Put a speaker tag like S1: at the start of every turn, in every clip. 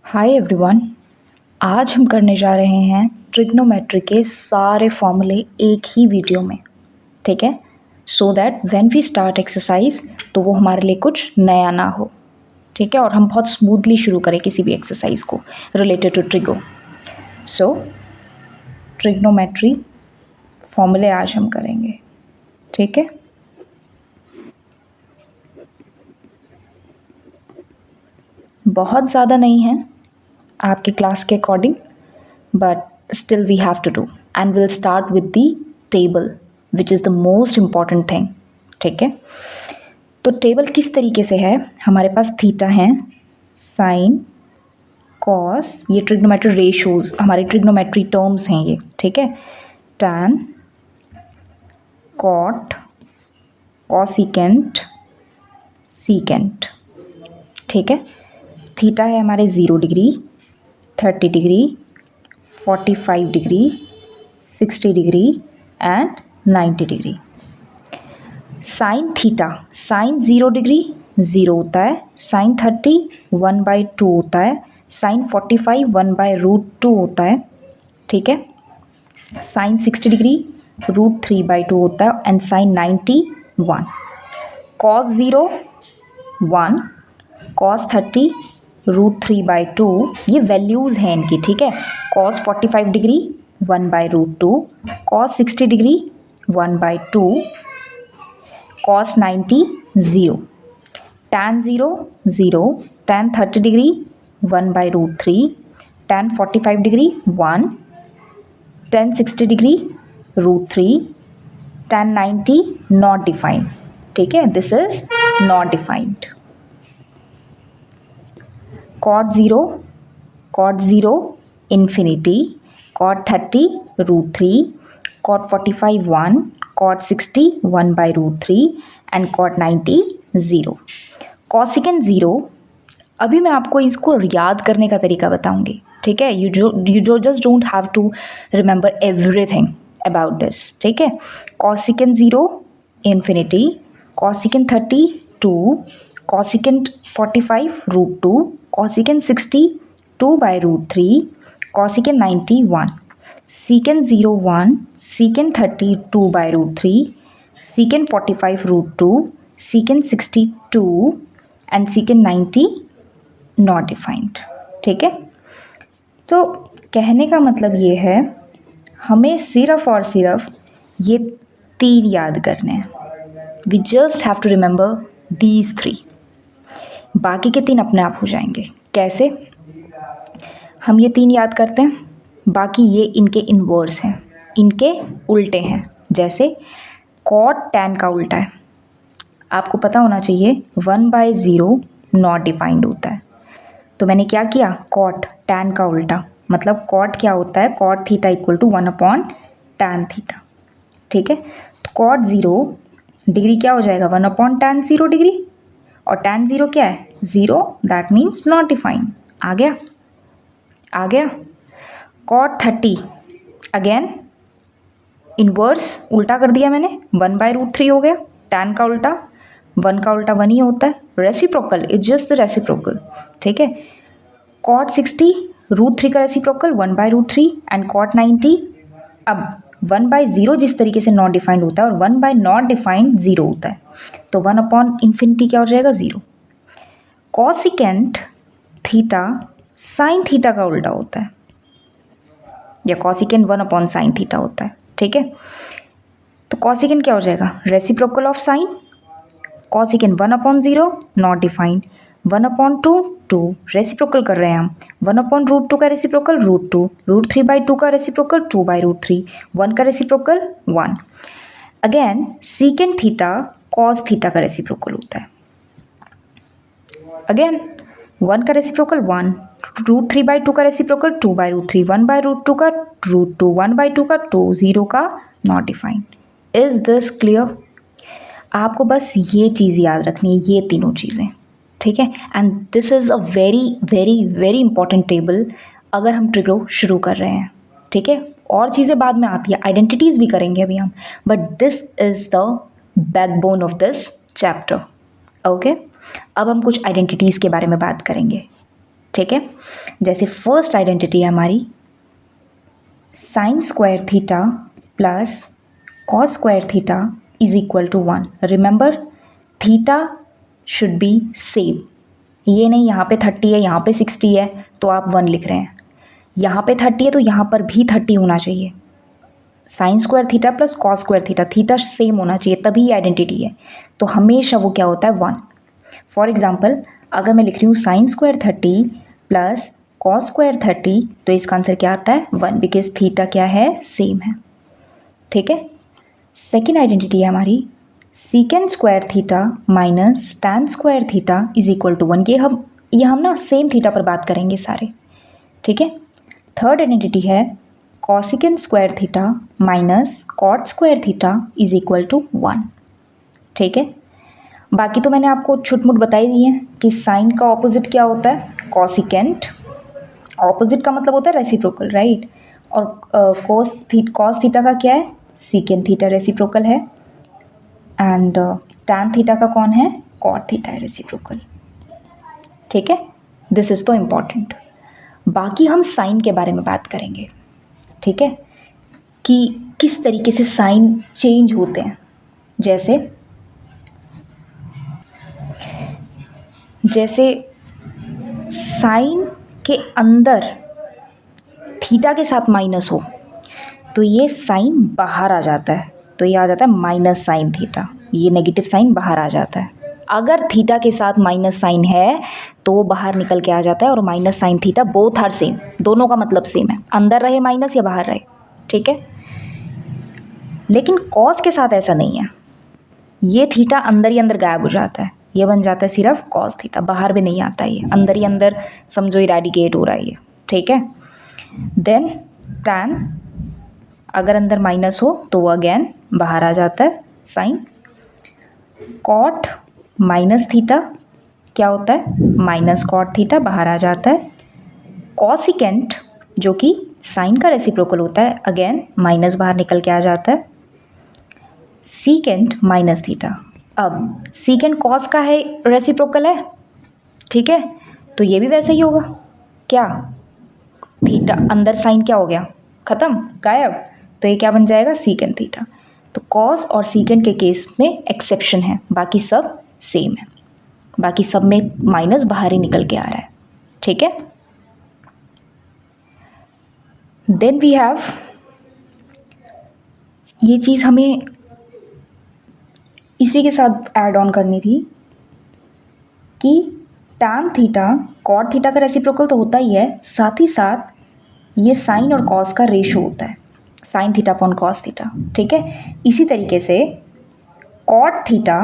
S1: Hi everyone. आज हम करने जा रहे हैं ट्रिग्नोमेट्री के सारे फॉर्मूले एक ही वीडियो में, ठीक है। So that when we start exercise तो वो हमारे लिए कुछ नया ना हो, ठीक है, और हम बहुत स्मूथली शुरू करें किसी भी एक्सरसाइज को related to trigo. So trigonometry फॉर्मूले आज हम करेंगे, ठीक है। बहुत ज़्यादा नहीं है आपके क्लास के अकॉर्डिंग, but still we have to do and will start with the table which is the most important thing, ठीक है। तो टेबल किस तरीके से है, हमारे पास थीटा है, साइन, कॉस, ये ट्रिग्नोमेट्री रेशोज हमारे ट्रिग्नोमेट्री टर्म्स हैं ये, ठीक है। टैन, कॉट, कॉसिकेंट, सीकेंट, ठीक है। थीटा है हमारे 0 degree, 30 degree, 45 degree, 60 degree and 90 degree. Sine theta, sine 0 degree 0 होता है, साइन 30 1/2 होता है, साइन 45 1/√2 होता है, ठीक है। साइन 60 डिग्री √3/2 होता है एंड साइन 90 1। कॉस 0 1, कॉस 30 √3/2, ये वैल्यूज़ हैं इनकी, ठीक है। Cos 45 degree 1/√2, cos 60 degree 1/2, cos 90 0, tan 0 0, tan 30 degree 1/√3, tan 45 degree 1, tan 60 degree √3, tan 90 not defined, ठीक है, this is not defined. cot 0 infinity, cot 30 √3, cot 45 1, cot 60 1/√3 and cot 90 0। cosecant 0, अभी मैं आपको इसको याद करने का तरीका बताऊंगी, ठीक है। You just don't have to remember everything about this, ठीक है। cosecant 0 infinity, cosecant 30 2, cosecant 45 √2, cosecant 60 2/√3, cosecant 90 1, secant 0 1, secant 30 2/√3, secant 45 √2, secant 60 2 and secant 90 not defined, ठीक है। तो कहने का मतलब ये है, हमें सिर्फ और सिर्फ ये 3 याद करने हैं। We just have to remember these 3, बाकी के 3 अपने आप हो जाएंगे। कैसे हम ये 3 याद करते हैं, बाकी ये इनके इन्वर्स हैं, इनके उल्टे हैं। जैसे कॉट टैन का उल्टा है, आपको पता होना चाहिए 1/0 नॉट डिफाइंड होता है। तो मैंने क्या किया, कॉट टैन का उल्टा, मतलब कॉट क्या होता है, cot theta equal to 1/tan theta, ठीक है। तो कॉट 0 डिग्री क्या हो जाएगा, 1/tan 0 डिग्री, और tan 0 क्या है 0, दैट मीन्स नॉट डिफाइंड। आ गया। कॉट 30 अगेन इन्वर्स उल्टा कर दिया मैंने, 1/√3 हो गया। tan का उल्टा 1 का उल्टा 1 ही होता है, reciprocal, it's just the reciprocal, ठीक है। कॉट 60 √3 का रेसिप्रोकल 1/√3 एंड कॉट 90, अब 1/0 जिस तरीके से नॉट डिफाइंड होता है और 1/नॉट डिफाइंड 0 होता है, तो 1/∞ क्या हो जाएगा 0। कॉसिकेंट थीटा साइन थीटा का उल्टा होता है, या कॉसिकेंट 1/sin थीटा होता है, ठीक है। तो कॉसिकेंट क्या हो जाएगा, reciprocal of sine, cosecant 1/0 not defined, 1/2 2, reciprocal कर रहे हैं हम, 1/√2 का रेसिप्रोकल √2, √3/2 का रेसिप्रोकल 2/√3, 1 का reciprocal 1। Again secant theta cos theta का रेसिप्रोकल होता है, अगेन 1 का रेसिप्रोकल 1, √3/2 का रेसिप्रोकल 2/√3, 1/√2 का √2, 1/2 का 2, 0 का not defined. Is this clear? आपको बस ये चीज़ याद रखनी है, ये तीनों चीज़ें, ठीक है। And this is a very very very important table अगर हम ट्रिगो शुरू कर रहे हैं, ठीक है। और चीज़ें बाद में आती है, आइडेंटिटीज़ भी करेंगे अभी हम, but this is the backbone of this chapter, okay. अब हम कुछ आइडेंटिटीज़ के बारे में बात करेंगे, ठीक है। जैसे फर्स्ट आइडेंटिटी है हमारी sine square theta plus cos square theta is equal to 1। Remember theta should be same, ये नहीं यहाँ पे 30 है यहाँ पे 60 है तो आप 1 लिख रहे हैं, यहाँ पे 30 है तो यहाँ पर भी 30 होना चाहिए। Sign square theta plus cos square theta, theta same होना चाहिए तभी ये आइडेंटिटी है, तो हमेशा वो क्या होता है 1। फॉर एग्जाम्पल अगर मैं लिख रही हूँ sine square 30 plus cos square 30 तो इसका आंसर क्या आता है 1, बिकॉज थीटा क्या है सेम है। ठीक है। सेकेंड आइडेंटिटी है हमारी secant square theta minus tan square theta is equal to 1। ये हम ना सेम थीटा पर बात करेंगे सारे। ठीक है। थर्ड आइडेंटिटी है cosecant square theta minus cot square theta is equal to 1। ठीक है। बाकी तो मैंने आपको छुटमुट बताई दी है कि साइन का ऑपोजिट क्या होता है कॉसिकेंट, ऑपोजिट का मतलब होता है रेसिप्रोकल, राइट। और कॉस थीटा का क्या है सीकेंट थीटा रेसिप्रोकल है, एंड टैन थीटा का कौन है कॉट थीटा है रेसिप्रोकल। ठीक है। दिस इज़ तो इम्पॉर्टेंट। बाकी हम साइन के बारे में बात करेंगे। ठीक है, कि किस तरीके से साइन चेंज होते हैं। जैसे साइन के अंदर थीटा के साथ माइनस हो तो ये साइन बाहर आ जाता है, तो ये आ जाता है माइनस साइन थीटा, ये नेगेटिव साइन बाहर आ जाता है। अगर थीटा के साथ माइनस साइन है तो वो बाहर निकल के आ जाता है, और minus sine theta both are same, दोनों का मतलब सेम है, अंदर रहे माइनस या बाहर रहे। ठीक है। लेकिन कॉस के साथ ऐसा नहीं है, ये थीटा अंदर ही अंदर गायब हो जाता है, ये बन जाता है सिर्फ कॉस थीटा, बाहर भी नहीं आता, ये अंदर ही अंदर समझो इरेडिकेट हो रहा है ये। ठीक है। देन टैन अगर अंदर माइनस हो तो वो अगेन बाहर आ जाता है साइन। कॉट माइनस थीटा क्या होता है माइनस कॉट थीटा, बाहर आ जाता है। कॉसिकेंट जो कि साइन का रेसिप्रोकल होता है, अगेन माइनस बाहर निकल के आ जाता है। सीकेंट माइनस थीटा, अब सीकेंट कॉस का है रेसिप्रोकल है, ठीक है, तो ये भी वैसे ही होगा। क्या थीटा अंदर साइन क्या हो गया ख़त्म गायब, तो ये क्या बन जाएगा सीकेंट थीटा। तो कॉस और सीकेंट के केस में एक्सेप्शन है, बाकी सब सेम है, बाकी सब में माइनस बाहर ही निकल के आ रहा है। ठीक है। देन वी हैव, ये चीज़ हमें इसी के साथ ऐड ऑन करनी थी कि टैन थीटा कॉट थीटा का रेसिप्रोकल तो होता ही है, साथ ही साथ ये साइन और कॉस का रेशो होता है, sine theta upon cos theta. ठीक है। इसी तरीके से कॉट थीटा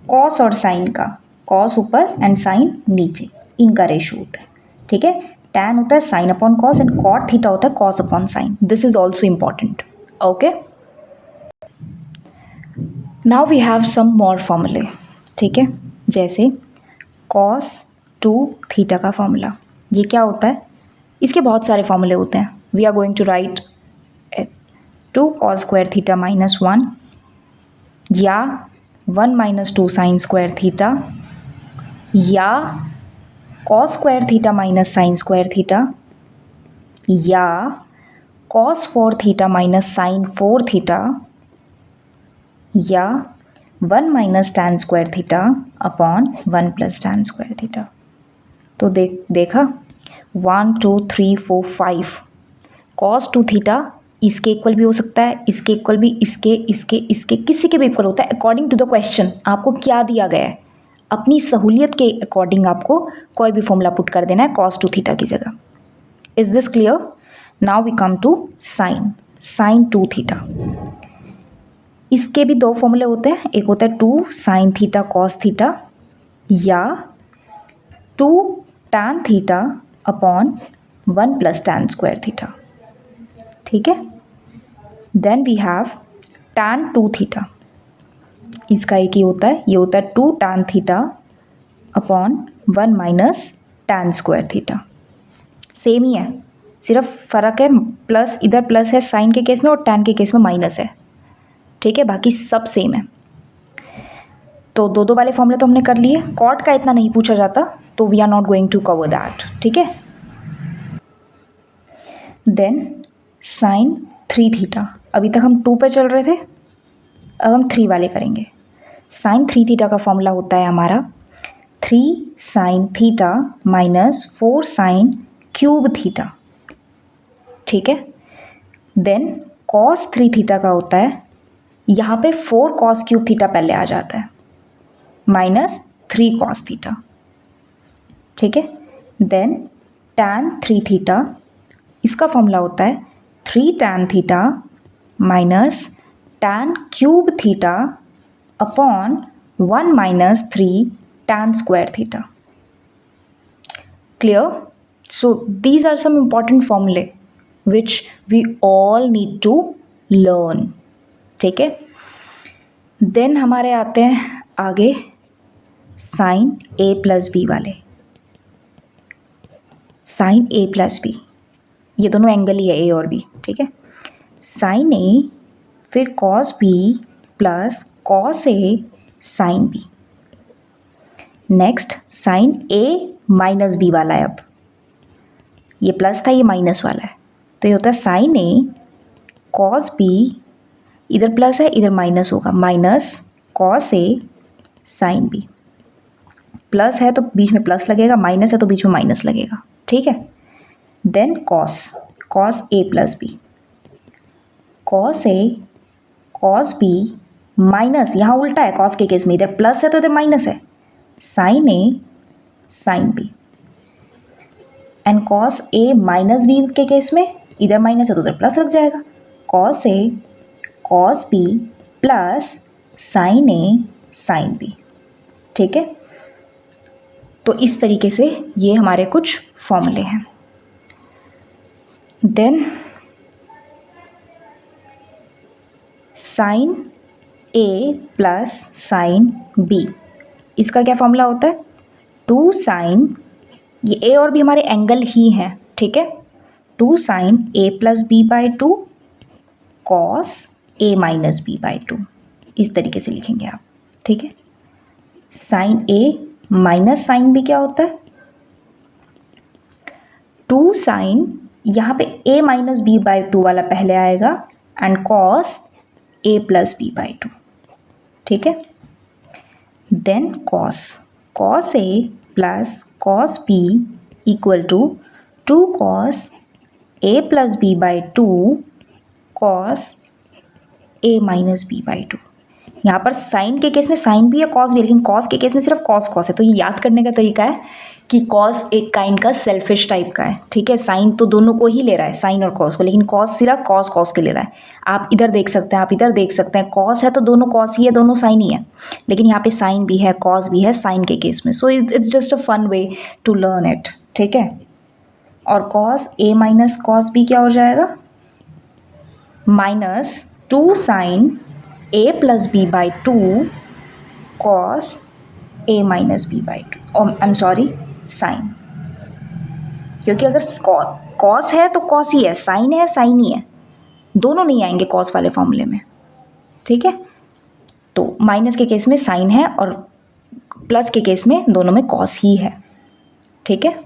S1: कॉस और साइन का, कॉस ऊपर एंड साइन नीचे, इनका रेशो होता है। ठीक है। टैन होता है sine upon cos and cot theta होता है cos upon sine. This is also important. Okay, now we have some more फॉर्मूले। ठीक है। जैसे कॉस 2 थीटा का फॉर्मूला, ये क्या होता है, इसके बहुत सारे फॉर्मूले होते हैं। We are going to write 2 cos square theta minus 1, या 1 माइनस 2 साइन स्क्वायर थीटा, या cos square theta minus sine square theta, या cos 4 theta minus sine 4 theta, या 1 minus tan square theta upon 1 plus tan square theta. तो देखा 1 2 3 4 5, cos 2 theta इसके equal भी हो सकता है, इसके इक्वल भी, इसके किसी के भी इक्वल होता है, अकॉर्डिंग टू द क्वेश्चन आपको क्या दिया गया है, अपनी सहूलियत के अकॉर्डिंग आपको कोई भी फॉर्मूला पुट कर देना है कॉस 2 थीटा की जगह। Is this clear? Now we come to sine 2 theta. इसके भी दो फॉर्मूले होते हैं, एक होता है 2 साइन थीटा कॉस थीटा, या 2 tan theta upon 1 plus tan square theta. ठीक है। Then we have tan 2 theta, इसका एक ही होता है, ये होता है 2 tan theta upon 1 minus tan square theta. Same ही है, सिर्फ फ़र्क है प्लस, इधर प्लस है साइन के केस में और टैन के केस में माइनस है। ठीक है, बाकी सब सेम है। तो दो दो वाले फॉर्मूले तो हमने कर लिए, कॉट का इतना नहीं पूछा जाता तो we are not going to cover that, ठीक है। देन साइन 3 थीटा, अभी तक हम 2 पे चल रहे थे, अब हम 3 वाले करेंगे। साइन 3 थीटा का फॉर्मूला होता है हमारा 3 sine theta minus 4 sine cube theta, ठीक है। देन कॉस 3 थीटा का होता है, यहाँ पे 4 कॉस क्यूब थीटा पहले आ जाता है, माइनस 3 कॉस थीटा, ठीक है। देन टैन 3 थीटा, इसका फॉर्मूला होता है 3 tan theta minus tan cube theta upon 1 minus 3 tan square theta. Clear? So these are some important फॉर्मूले which we all need to learn, ठीक है। देन हमारे आते हैं आगे साइन ए प्लस बी वाले। साइन ए प्लस बी, ये दोनों एंगल ही है ए और बी, ठीक है। साइन ए फिर cos B plus cos A sine B. Next sign A minus B वाला है, अब ये प्लस था ये माइनस वाला है, तो ये होता है साइन ए कॉस बी, इधर प्लस है इधर माइनस होगा, minus cos A sine B. Plus है तो बीच में प्लस लगेगा, माइनस है तो बीच में माइनस लगेगा, ठीक है। Then cos A plus B, cos A cos B minus, यहाँ उल्टा है कॉस के केस में, इधर प्लस है तो इधर माइनस है, sine A sine B. And cos A minus B के केस में इधर माइनस है तो उधर प्लस लग जाएगा, cos A cos B plus sine A sine B, ठीक है। तो इस तरीके से ये हमारे कुछ फॉर्मूले हैं। Then sign A plus sine B, इसका क्या फॉर्मूला होता है 2 साइन, ये ए और बी हमारे एंगल ही हैं, ठीक है। 2 sine A plus B by 2 cos A minus B by 2, इस तरीके से लिखेंगे आप, ठीक है। Sine A minus sine B क्या होता है 2 साइन, यहाँ पे ए माइनस बी बाई 2 वाला पहले आएगा and cos A plus B by 2, ठीक है। Then cos A plus cos B equal to 2 cos A plus B by 2 cos A minus B by 2। यहाँ पर साइन के केस में साइन भी है कॉस भी है, लेकिन कॉस के केस में सिर्फ कॉस है, तो ये याद करने का तरीका है कि कॉस एक काइंड का सेल्फिश टाइप का है, ठीक है। साइन तो दोनों को ही ले रहा है, साइन और कॉस को, लेकिन कॉस सिर्फ कॉस के ले रहा है। आप इधर देख सकते हैं, आप इधर देख सकते हैं, कॉस है तो दोनों कॉस ही है, दोनों साइन ही है, लेकिन यहाँ पे साइन भी है कॉस भी है साइन के केस में। So it's just a fun way to learn it, ठीक है। और cos A minus cos B क्या हो जाएगा minus 2 sine A plus B by 2 cos A minus B by 2, I am sorry sine, क्योंकि अगर कॉस है तो कॉस ही है, साइन है साइन ही है, दोनों नहीं आएंगे कॉस वाले फॉर्मूले में, ठीक है। तो माइनस के केस में साइन है और प्लस के केस में दोनों में कॉस ही है, ठीक है।